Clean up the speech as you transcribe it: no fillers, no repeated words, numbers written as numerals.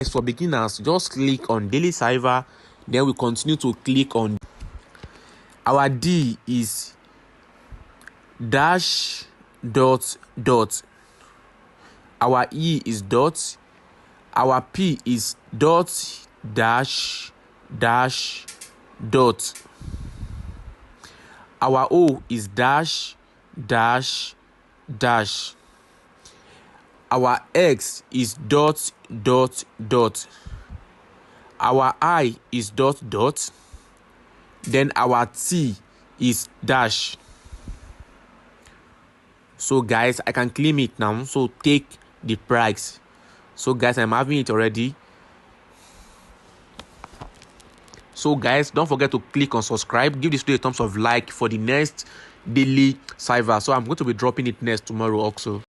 For beginners, just click on daily Cipher, then we continue to click on our D is dash dot dot, our E is dot, our P is dot dash dash dot, our O is dash dash dash, our X is dot dot dot, our I is dot dot, then our T is dash. So guys, I can claim it now, so take the price. So guys, I'm having it already. So guys, don't forget to click on subscribe, give this video a thumbs up, like for the next daily Cipher. So I'm going to be dropping it next tomorrow also.